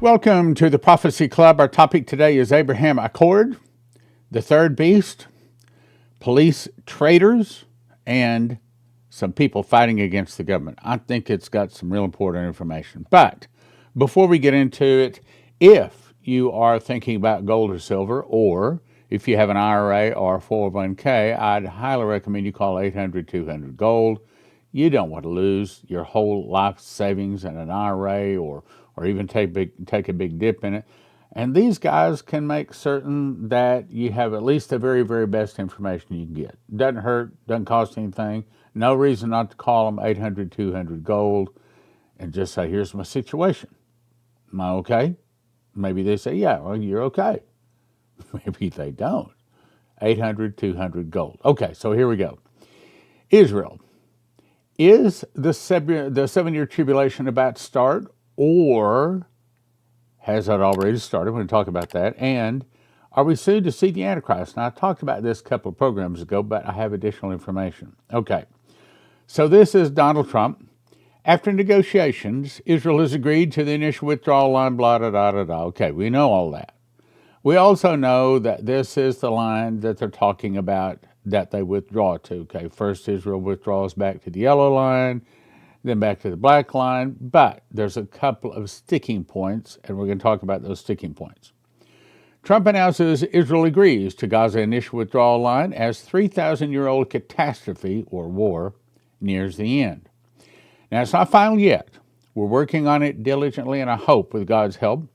Welcome to the Prophecy Club. Our topic today is Abraham Accord, the third beast, police traitors, and some people fighting against the government. I think it's got some real important information. But before we get into it, if you are thinking about gold or silver, or if you have an IRA or 401k, I'd highly recommend you call 800-200-GOLD. You don't want to lose your whole life savings in an IRA or even take a big dip in it. And these guys can make certain that you have at least the very, very best information you can get. Doesn't hurt, doesn't cost anything. No reason not to call them 800-200-GOLD and just say, here's my situation. Am I okay? Maybe they say, yeah, well, you're okay. Maybe they don't. 800-200-GOLD. Okay, so here we go. Israel. Is the 7-year tribulation about to start, or has it already started? We're going to talk about that. And are we soon to see the Antichrist? Now, I talked about this a couple of programs ago, but I have additional information. Okay, so this is Donald Trump. After negotiations, Israel has agreed to the initial withdrawal line, blah, blah, blah, blah, blah. Okay, we know all that. We also know that this is the line that they're talking about that they withdraw to. Okay, first Israel withdraws back to the yellow line, then back to the black line, but there's a couple of sticking points, and we're going to talk about those sticking points. Trump announces Israel agrees to Gaza initial withdrawal line as 3,000-year-old catastrophe, or war, nears the end. Now, it's not final yet. We're working on it diligently, and I hope, with God's help,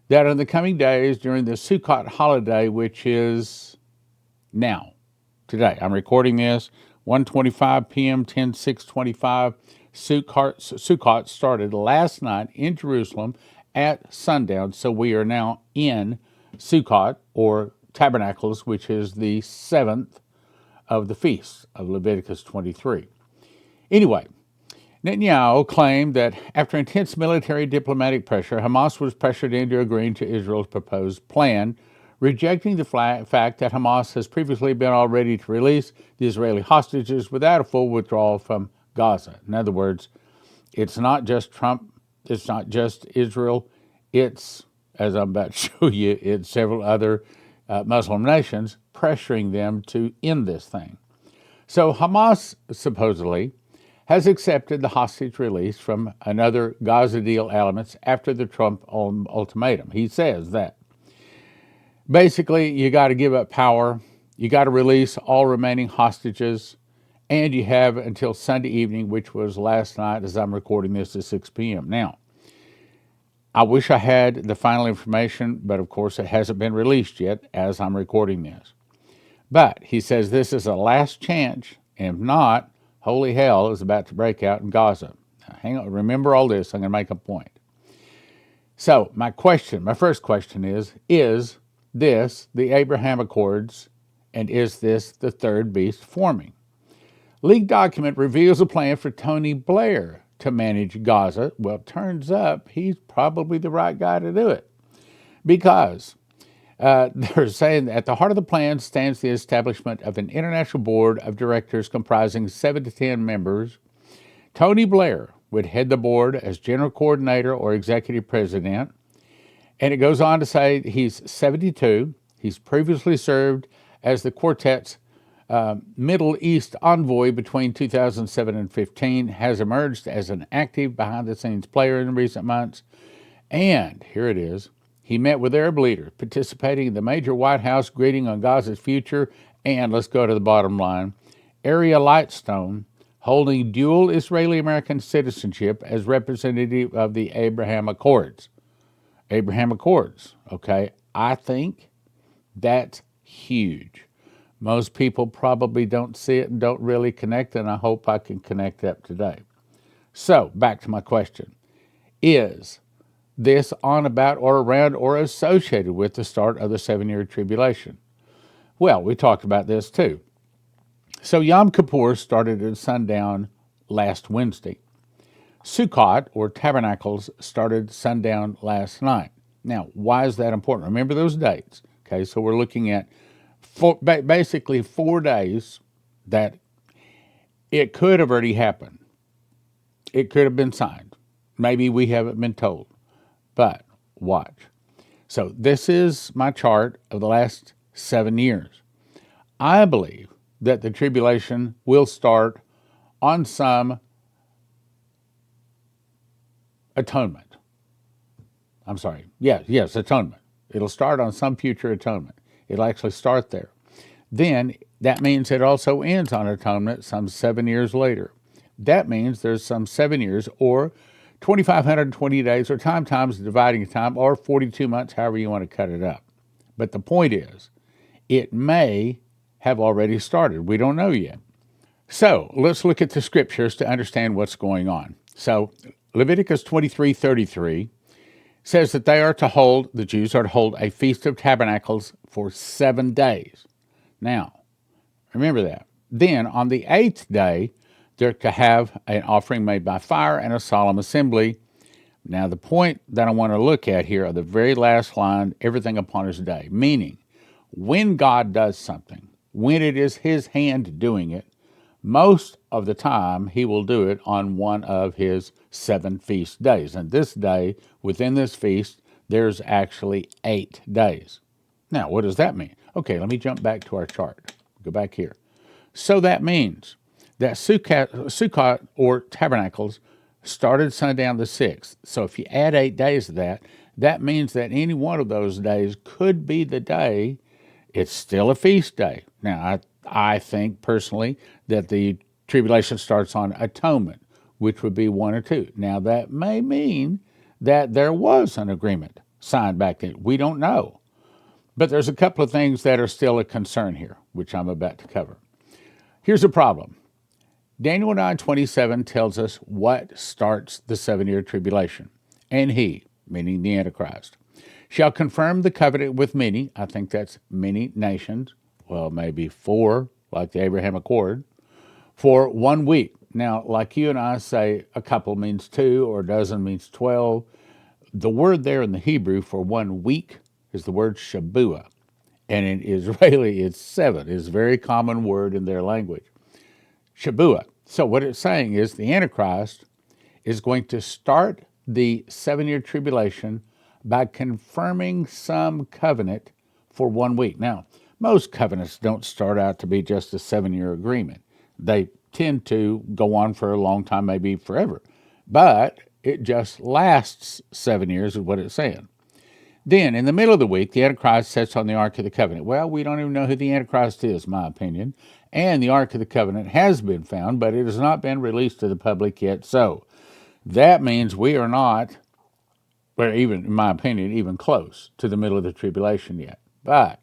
that in the coming days during the Sukkot holiday, which is now, today, I'm recording this, 1:25 p.m., 10/6/25, Sukkot started last night in Jerusalem at sundown, so we are now in Sukkot, or Tabernacles, which is the 7th of the feast of Leviticus 23. Anyway, Netanyahu claimed that after intense military diplomatic pressure, Hamas was pressured into agreeing to Israel's proposed plan, rejecting the fact that Hamas has previously been all ready to release the Israeli hostages without a full withdrawal from Gaza. In other words, it's not just Trump, it's not just Israel, it's, as I'm about to show you, it's several other Muslim nations pressuring them to end this thing. So Hamas supposedly has accepted the hostage release from another Gaza deal elements after the Trump ultimatum. He says that basically you got to give up power, you got to release all remaining hostages, and you have until Sunday evening, which was last night as I'm recording this at 6 p.m. Now, I wish I had the final information, but of course it hasn't been released yet as I'm recording this. But he says this is a last chance, and if not, holy hell is about to break out in Gaza. Now, hang on, remember all this, I'm going to make a point. So my first question is this the Abraham Accords, and is this the third beast forming? Leaked document reveals a plan for Tony Blair to manage Gaza. Well, it turns up he's probably the right guy to do it, because they're saying that at the heart of the plan stands the establishment of an international board of directors comprising 7 to 10 members. Tony Blair would head the board as general coordinator or executive president. And it goes on to say he's 72. He's previously served as the quartet's Middle East envoy between 2007 and 2015, has emerged as an active behind-the-scenes player in recent months. And here it is. He met with Arab leaders, participating in the major White House greeting on Gaza's future, and let's go to the bottom line, Area Lightstone, holding dual Israeli-American citizenship as representative of the Abraham Accords. Abraham Accords, okay? I think that's huge. Most people probably don't see it and don't really connect, and I hope I can connect that today. So, back to my question. Is this on, about, or around, or associated with the start of the 7-year tribulation? Well, we talked about this too. So Yom Kippur started at sundown last Wednesday. Sukkot, or Tabernacles, started sundown last night. Now, why is that important? Remember those dates. Okay, so we're looking at basically 4 days that it could have already happened. It could have been signed. Maybe we haven't been told. But Watch. So this is my chart of the last 7 years. I believe that the tribulation will start on some atonement. I'm sorry. Yes, atonement. It'll start on some future atonement. It'll actually start there. Then that means it also ends on atonement some 7 years later. That means there's some 7 years or 2,520 days or times dividing time or 42 months, however you want to cut it up. But the point is, it may have already started. We don't know yet. So let's look at the scriptures to understand what's going on. So Leviticus 23:33 says that the Jews are to hold a Feast of Tabernacles for 7 days. Now, remember that. Then on the 8th day, they're to have an offering made by fire and a solemn assembly. Now, the point that I want to look at here are the very last line, everything upon his day, meaning when God does something, when it is his hand doing it, most of the time he will do it on one of his 7 feast days. And this day, within this feast, there's actually 8 days. Now, what does that mean? Okay, let me jump back to our chart. Go back here. So that means that Sukkot or Tabernacles started sundown the 6th. So if you add 8 days to that, that means that any one of those days could be the day. It's still a feast day. Now, I think personally that the tribulation starts on atonement, which would be 1 or 2. Now, that may mean that there was an agreement signed back then. We don't know. But there's a couple of things that are still a concern here, which I'm about to cover. Here's a problem. Daniel 9:27 tells us what starts the 7-year tribulation. And he, meaning the Antichrist, shall confirm the covenant with many, I think that's many nations, well, maybe 4, like the Abraham Accord, for 1 week. Now, like you and I say, a couple means 2 or a dozen means 12. The word there in the Hebrew for 1 week is the word Shabuah. And in Israeli, it's 7. It's a very common word in their language. Shabuah. So what it's saying is the Antichrist is going to start the 7-year tribulation by confirming some covenant for 1 week. Now, most covenants don't start out to be just a 7-year agreement. They tend to go on for a long time, maybe forever. But it just lasts 7 years is what it's saying. Then, in the middle of the week, the Antichrist sits on the Ark of the Covenant. Well, we don't even know who the Antichrist is, in my opinion. And the Ark of the Covenant has been found, but it has not been released to the public yet. So that means we are not, or even, in my opinion, even close to the middle of the tribulation yet. But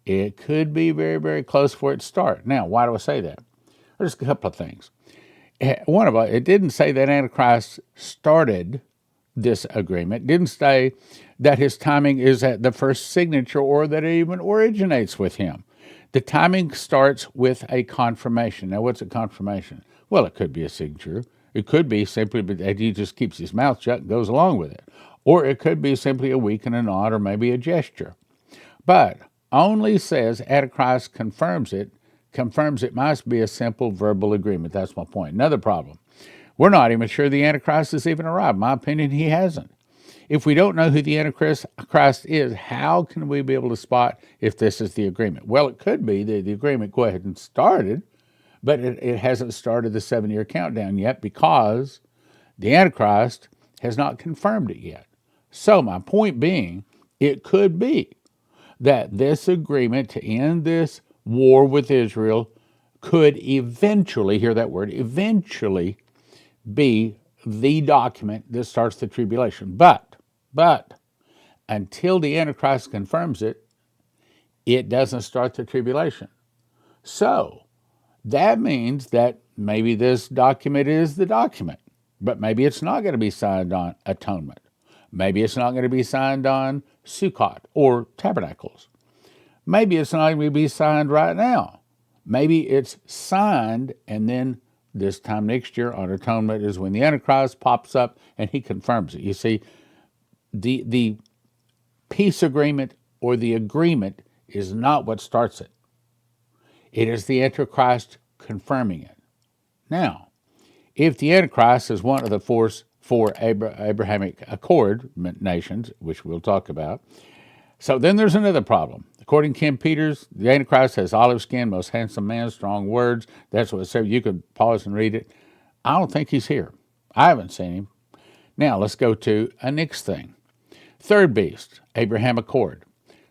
it could be very, very close for it to start. Now, why do I say that? There's a couple of things. One of them, it didn't say that Antichrist started this agreement. It didn't say that his timing is at the first signature or that it even originates with him. The timing starts with a confirmation. Now, what's a confirmation? Well, it could be a signature. It could be simply that he just keeps his mouth shut and goes along with it. Or it could be simply a wink and a nod or maybe a gesture. But only says Antichrist confirms it must be a simple verbal agreement. That's my point. Another problem. We're not even sure the Antichrist has even arrived. In my opinion, he hasn't. If we don't know who the Antichrist is, how can we be able to spot if this is the agreement? Well, it could be that the agreement go ahead and started, but it hasn't started the 7-year countdown yet because the Antichrist has not confirmed it yet. So my point being, it could be that this agreement to end this war with Israel could eventually, hear that word, eventually be the document that starts the tribulation. But until the Antichrist confirms it, it doesn't start the tribulation. So that means that maybe this document is the document, but maybe it's not going to be signed on atonement. Maybe it's not going to be signed on Sukkot or Tabernacles. Maybe it's not going to be signed right now. Maybe it's signed and then this time next year on atonement is when the Antichrist pops up and he confirms it. You see, the peace agreement or the agreement is not what starts it. It is the Antichrist confirming it. Now, if the Antichrist is one of the for Abrahamic Accord nations, which we'll talk about. So then there's another problem. According to Kim Peters, the Antichrist has olive skin, most handsome man, strong words. That's what it said. You could pause and read it. I don't think he's here. I haven't seen him. Now let's go to a next thing. Third beast, Abraham Accord.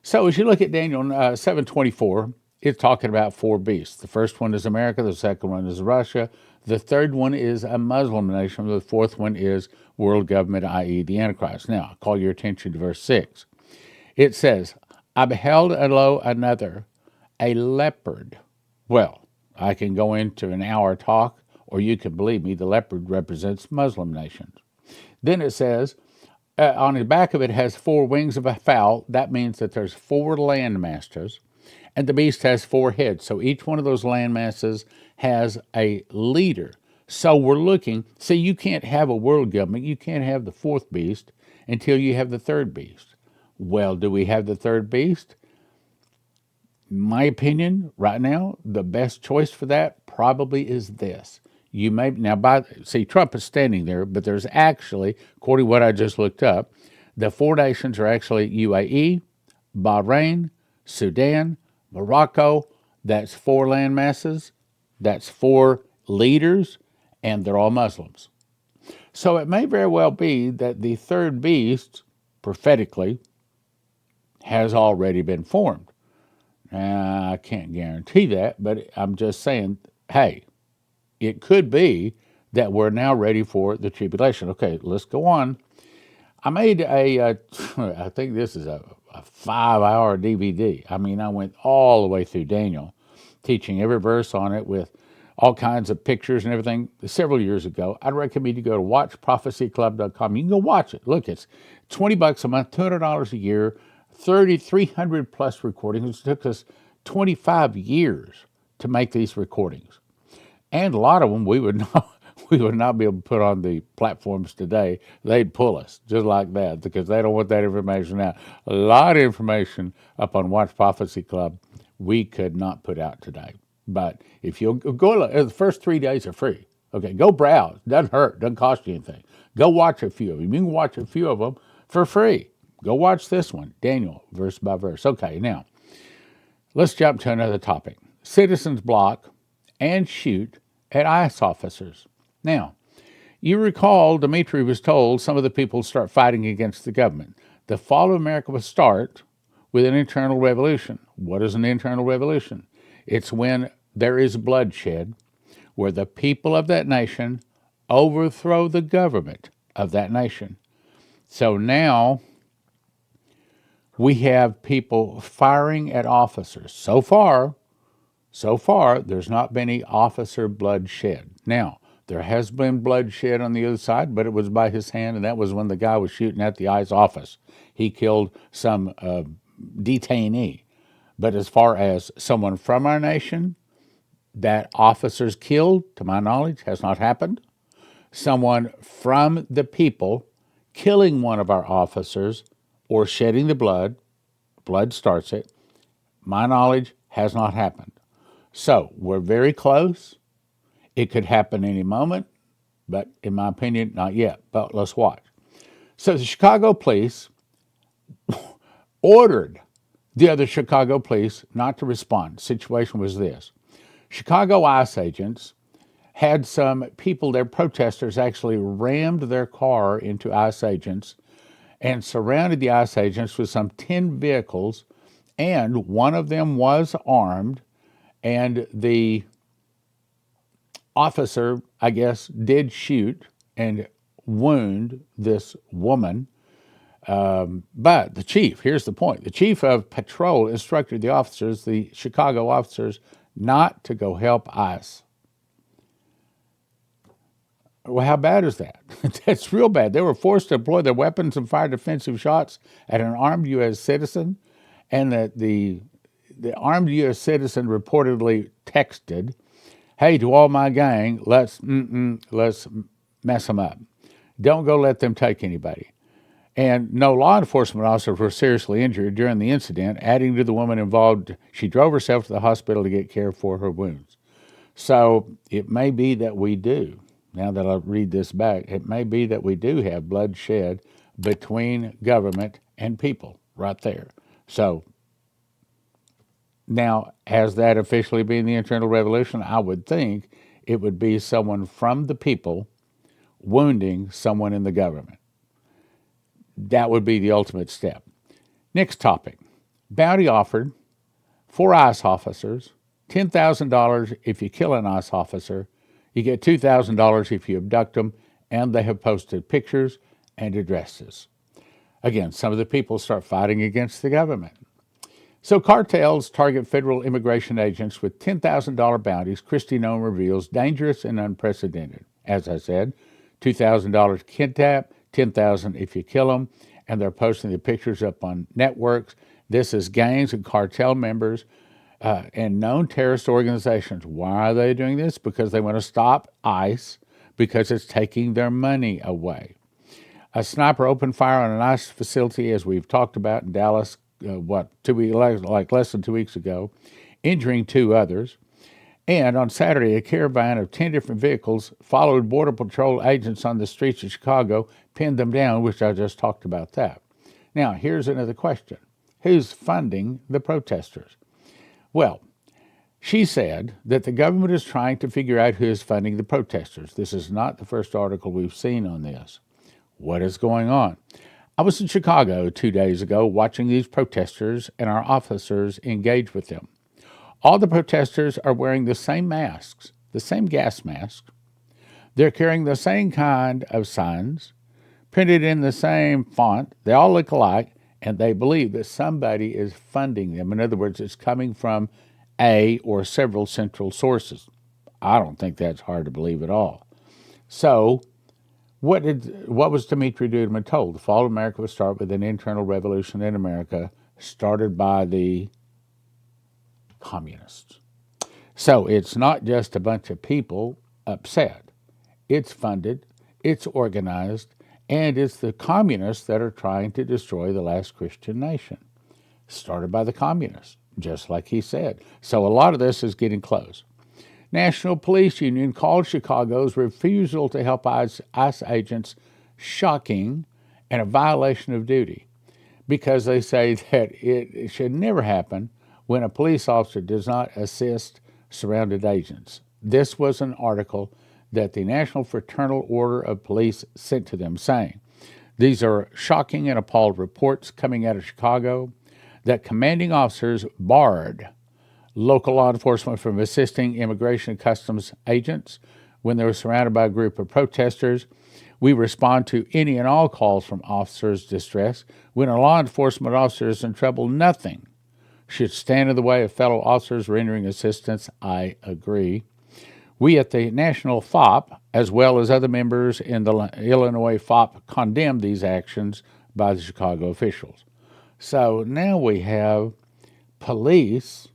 So as you look at Daniel 7:24, it's talking about four beasts. The first one is America. The second one is Russia. The third one is a Muslim nation. The fourth one is world government, i.e. the Antichrist. Now, I'll call your attention to verse 6. It says, I beheld lo another, a leopard. Well, I can go into an hour talk, or you can believe me, the leopard represents Muslim nations. Then it says, on the back of it has four wings of a fowl. That means that there's four landmasses, and the beast has four heads. So each one of those landmasses has a leader. So we're looking, see, you can't have a world government, you can't have the fourth beast until you have the third beast. Well, do we have the third beast? In my opinion, right now, the best choice for that probably is this. You may now see Trump is standing there, but there's actually, according to what I just looked up, the four nations are actually UAE, Bahrain, Sudan, Morocco. That's four land masses, that's four leaders, and they're all Muslims. So it may very well be that the third beast, prophetically, has already been formed. I can't guarantee that, but I'm just saying, hey, it could be that we're now ready for the tribulation. Okay, let's go on. I made I think this is a 5-hour DVD. I mean, I went all the way through Daniel, teaching every verse on it with all kinds of pictures and everything several years ago. I'd recommend you go to watchprophecyclub.com. You can go watch it. Look, it's $20 a month, $200 a year, 300 plus recordings. It took us 25 years to make these recordings. And a lot of them we would not be able to put on the platforms today. They'd pull us just like that because they don't want that information out. A lot of information up on Watch Prophecy Club we could not put out today. But if you'll go, the first 3 days are free. Okay, go browse. Doesn't hurt. Doesn't cost you anything. Go watch a few of them. You can watch a few of them for free. Go watch this one, Daniel, verse by verse. Okay, now, let's jump to another topic. Citizens block and shoot at ICE officers. Now, you recall Dmitry was told some of the people start fighting against the government. The fall of America will start with an internal revolution. What is an internal revolution? It's when there is bloodshed, where the people of that nation overthrow the government of that nation. So now we have people firing at officers. So far, there's not been any officer bloodshed. Now, there has been bloodshed on the other side, but it was by his hand, and that was when the guy was shooting at the ICE office. He killed some detainee. But as far as someone from our nation that officers killed, to my knowledge, has not happened. Someone from the people killing one of our officers or shedding the blood starts it, my knowledge, has not happened. So we're very close. It could happen any moment, but in my opinion, not yet. But let's watch. So the Chicago police ordered the other Chicago police not to respond. The situation was this. Chicago ICE agents had some people, their protesters, actually rammed their car into ICE agents and surrounded the ICE agents with some 10 vehicles, and one of them was armed, and the officer, I guess, did shoot and wound this woman. But the chief, here's the point, the chief of patrol instructed the officers, the Chicago officers, not to go help ICE. Well, how bad is that? That's real bad. They were forced to employ their weapons and fire defensive shots at an armed U.S. citizen, and that the armed U.S. citizen reportedly texted, "Hey, to all my gang, let's mess them up. Don't go let them take anybody." And no law enforcement officers were seriously injured during the incident, adding to the woman involved. She drove herself to the hospital to get care for her wounds. So it may be that we do. now that I read this back, it may be that we do have bloodshed between government and people right there. So now, has that officially been the internal revolution? I would think it would be someone from the people wounding someone in the government. That would be the ultimate step. Next topic. Bounty offered for ICE officers, $10,000 if you kill an ICE officer. You get $2,000 if you abduct them, and they have posted pictures and addresses. Again, some of the people start fighting against the government. So cartels target federal immigration agents with $10,000 bounties. Kristi Noem reveals dangerous and unprecedented. As I said, $2,000 kidnap, $10,000 if you kill them, and they're posting the pictures up on networks. This is gangs and cartel members and known terrorist organizations. Why are they doing this? Because they want to stop ICE because it's taking their money away. A sniper opened fire on an ICE facility, as we've talked about in Dallas, 2 weeks, like less than 2 weeks ago, injuring 2 others. And on Saturday, a caravan of 10 different vehicles followed Border Patrol agents on the streets of Chicago, pinned them down, which I just talked about that. Now, here's another question. Who's funding the protesters? Well, she said that the government is trying to figure out who is funding the protesters. This is not the first article we've seen on this. What is going on? I was in Chicago 2 days ago watching these protesters and our officers engage with them. All the protesters are wearing the same masks, the same gas masks. They're carrying the same kind of signs, printed in the same font. They all look alike, and they believe that somebody is funding them. In other words, it's coming from a or several central sources. I don't think that's hard to believe at all. So, what was Dimitri Duduman told? The fall of America would start with an internal revolution in America started by the communists. So it's not just a bunch of people upset. It's funded, it's organized, and it's the communists that are trying to destroy the last Christian nation. Started by the communists, just like he said. So a lot of this is getting close. National Police Union called Chicago's refusal to help ICE agents shocking and a violation of duty because they say that it should never happen when a police officer does not assist surrounded agents. This was an article that the National Fraternal Order of Police sent to them saying, these are shocking and appalled reports coming out of Chicago that commanding officers barred local law enforcement from assisting immigration and customs agents when they were surrounded by a group of protesters. We respond to any and all calls from officers' distress. When a law enforcement officer is in trouble, nothing should stand in the way of fellow officers rendering assistance. I agree. We at the National FOP, as well as other members in the Illinois FOP, condemn these actions by the Chicago officials. So now we have police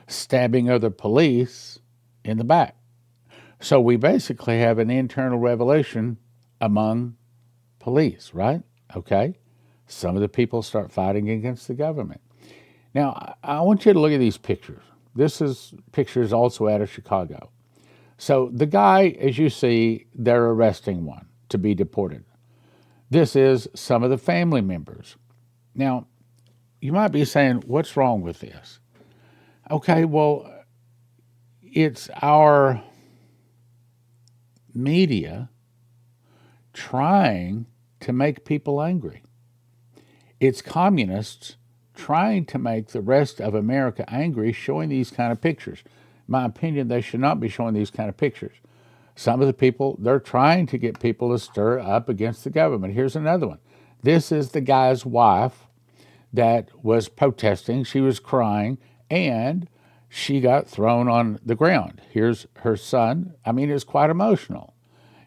stabbing other police in the back. So we basically have an internal revolution among police, right? Okay. Some of the people start fighting against the government. Now, I want you to look at these pictures. This is pictures also out of Chicago. So the guy, as you see, they're arresting one to be deported. This is some of the family members. Now, you might be saying, what's wrong with this? Okay, well, it's our media trying to make people angry. It's communists trying to make the rest of America angry, showing these kind of pictures. In my opinion, they should not be showing these kind of pictures. Some of the people, they're trying to get people to stir up against the government. Here's another one. This is the guy's wife that was protesting. She was crying, and she got thrown on the ground. Here's her son. I mean, it's quite emotional.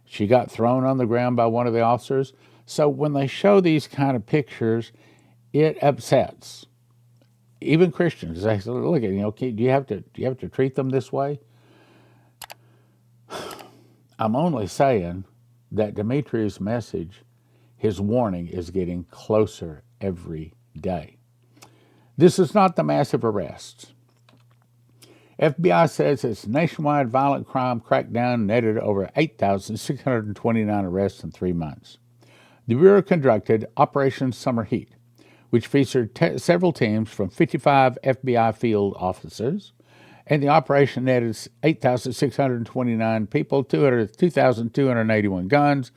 She got thrown on the ground by one of the officers. So when they show these kind of pictures, it upsets even Christians. They say, look at, do you have to treat them this way? I'm only saying that Dimitri's message, his warning, is getting closer every day. This is not the massive arrests. FBI says its nationwide violent crime crackdown netted over 8,629 arrests in 3 months. The Bureau conducted Operation Summer Heat, which featured several teams from 55 FBI field officers, and the operation netted 8,629 people, 2,281 guns,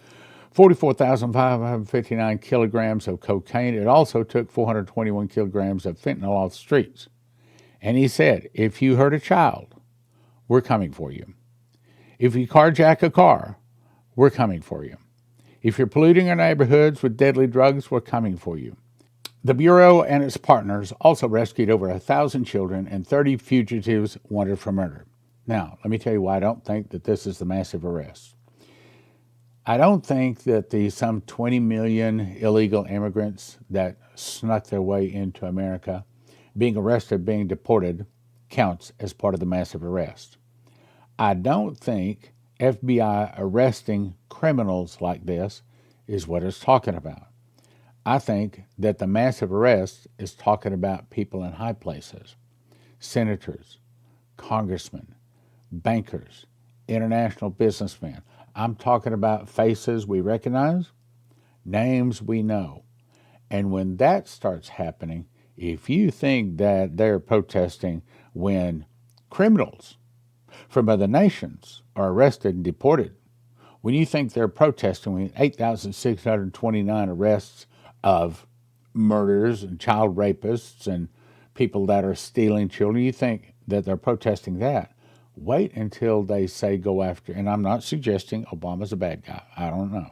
44,559 kilograms of cocaine. It also took 421 kilograms of fentanyl off the streets. And he said, if you hurt a child, we're coming for you. If you carjack a car, we're coming for you. If you're polluting our neighborhoods with deadly drugs, we're coming for you. The Bureau and its partners also rescued over 1,000 children and 30 fugitives wanted for murder. Now, let me tell you why I don't think that this is the massive arrest. I don't think that the some 20 million illegal immigrants that snuck their way into America, being arrested, being deported, counts as part of the massive arrest. I don't think FBI arresting criminals like this is what it's talking about. I think that the massive arrest is talking about people in high places, senators, congressmen, bankers, international businessmen. I'm talking about faces we recognize, names we know. And when that starts happening, if you think that they're protesting when criminals from other nations are arrested and deported, when you think they're protesting when 8,629 arrests of murderers and child rapists and people that are stealing children, you think that they're protesting that. Wait until they say go after, and I'm not suggesting Obama's a bad guy. I don't know.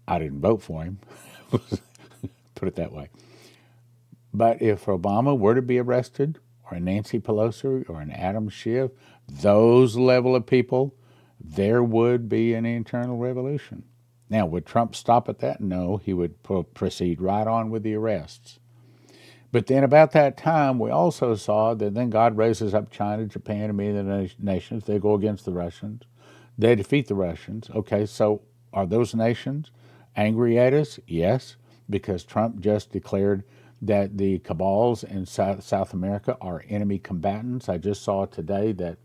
I didn't vote for him, put it that way. But if Obama were to be arrested, or a Nancy Pelosi, or an Adam Schiff, those level of people, there would be an internal revolution. Now, would Trump stop at that? No, he would proceed right on with the arrests. But then about that time, we also saw that then God raises up China, Japan, and many of the nations. They go against the Russians. They defeat the Russians. Okay, so are those nations angry at us? Yes, because Trump just declared that the cabals in South America are enemy combatants. I just saw today that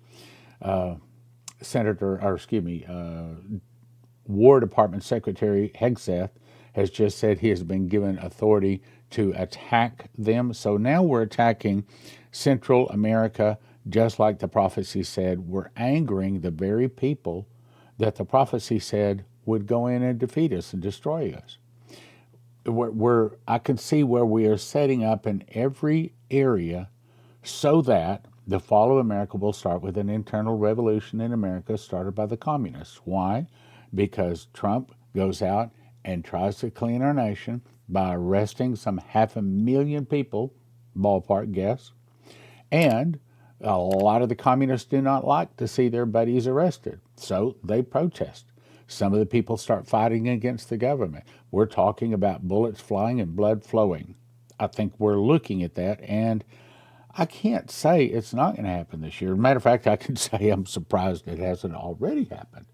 War Department Secretary Hegseth has just said he has been given authority to attack them. So now we're attacking Central America, just like the prophecy said. We're angering the very people that the prophecy said would go in and defeat us and destroy us. I can see where we are setting up in every area so that the fall of America will start with an internal revolution in America started by the communists. Why? Because Trump goes out and tries to clean our nation by arresting some 500,000 people, ballpark guess, and a lot of the communists do not like to see their buddies arrested, so they protest. Some of the people start fighting against the government. We're talking about bullets flying and blood flowing. I think we're looking at that, and I can't say it's not going to happen this year. As a matter of fact, I can say I'm surprised it hasn't already happened.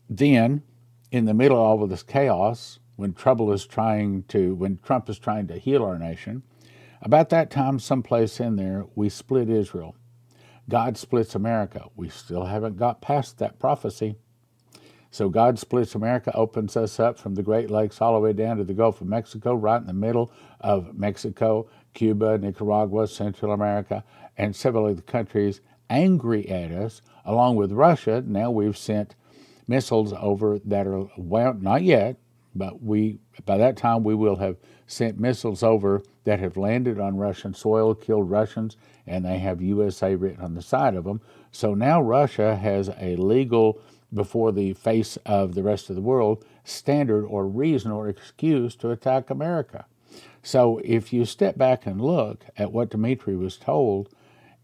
Then, in the middle of all of this chaos, when Trump is trying to heal our nation, about that time, someplace in there, we split Israel. God splits America. We still haven't got past that prophecy. So God splits America, opens us up from the Great Lakes all the way down to the Gulf of Mexico, right in the middle of Mexico, Cuba, Nicaragua, Central America, and several of the countries angry at us, along with Russia. Now we've sent missiles over that are, well, not yet, but by that time we will have sent missiles over that have landed on Russian soil, killed Russians, and they have USA written on the side of them. So now Russia has a legal, before the face of the rest of the world, standard or reason or excuse to attack America. So if you step back and look at what Dmitry was told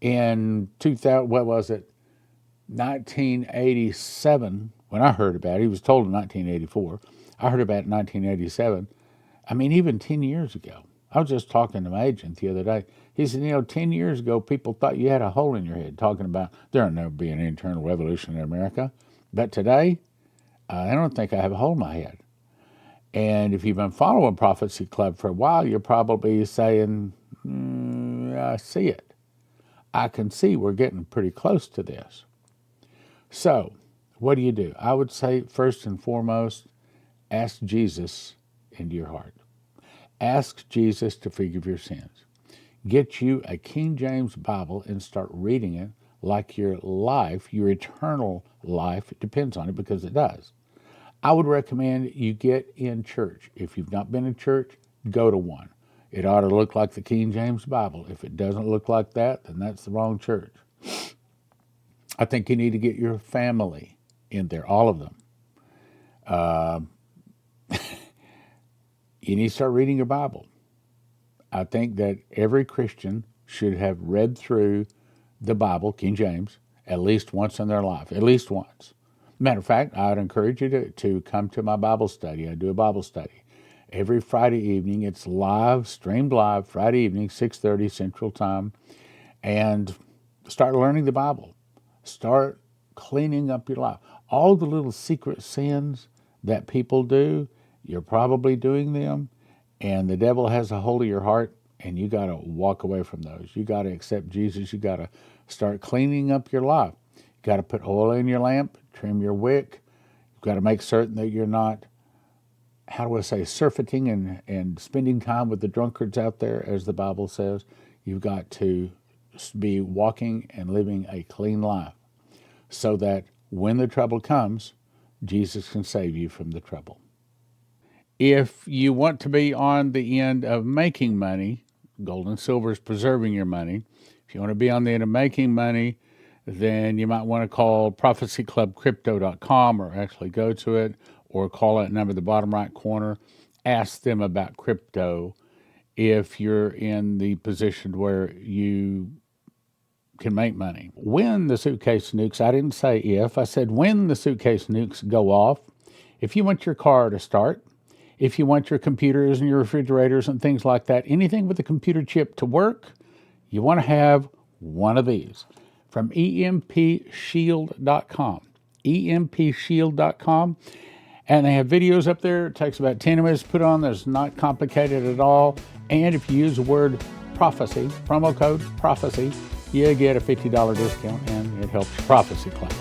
in 1987, when I heard about it, he was told in 1984, I heard about it in 1987, I mean, even 10 years ago. I was just talking to my agent the other day. He said, 10 years ago, people thought you had a hole in your head, talking about there'll never be an internal revolution in America. But today, I don't think I have a hole in my head. And if you've been following Prophecy Club for a while, you're probably saying, I see it. I can see we're getting pretty close to this. So, what do? I would say, first and foremost, ask Jesus into your heart. Ask Jesus to forgive your sins. Get you a King James Bible and start reading it like your life, your eternal life, depends on it, because it does. I would recommend you get in church. If you've not been in church, go to one. It ought to look like the King James Bible. If it doesn't look like that, then that's the wrong church. I think you need to get your family in there, all of them. You need to start reading your Bible. I think that every Christian should have read through the Bible, King James, at least once in their life, at least once. Matter of fact, I would encourage you to come to my Bible study. I do a Bible study every Friday evening. It's live, streamed live, Friday evening, 6:30 Central Time. And start learning the Bible. Start cleaning up your life. All the little secret sins that people do, you're probably doing them, and the devil has a hold of your heart, and you got to walk away from those. You got to accept Jesus. You got to start cleaning up your life. You got to put oil in your lamp, trim your wick. You've got to make certain that you're not, surfeiting and spending time with the drunkards out there, as the Bible says. You've got to be walking and living a clean life so that when the trouble comes, Jesus can save you from the trouble. If you want to be on the end of making money, gold and silver is preserving your money. If you want to be on the end of making money, then you might want to call prophecyclubcrypto.com, or actually go to it, or call that number at the bottom right corner. Ask them about crypto if you're in the position where you can make money. When the suitcase nukes, I didn't say if, I said when the suitcase nukes go off, if you want your car to start, if you want your computers and your refrigerators and things like that, anything with a computer chip to work, you want to have one of these from EMPShield.com. EMPShield.com. And they have videos up there. It takes about 10 minutes to put on. It's not complicated at all. And if you use the word prophecy, promo code prophecy, you get a $50 discount, and it helps your Prophecy Club.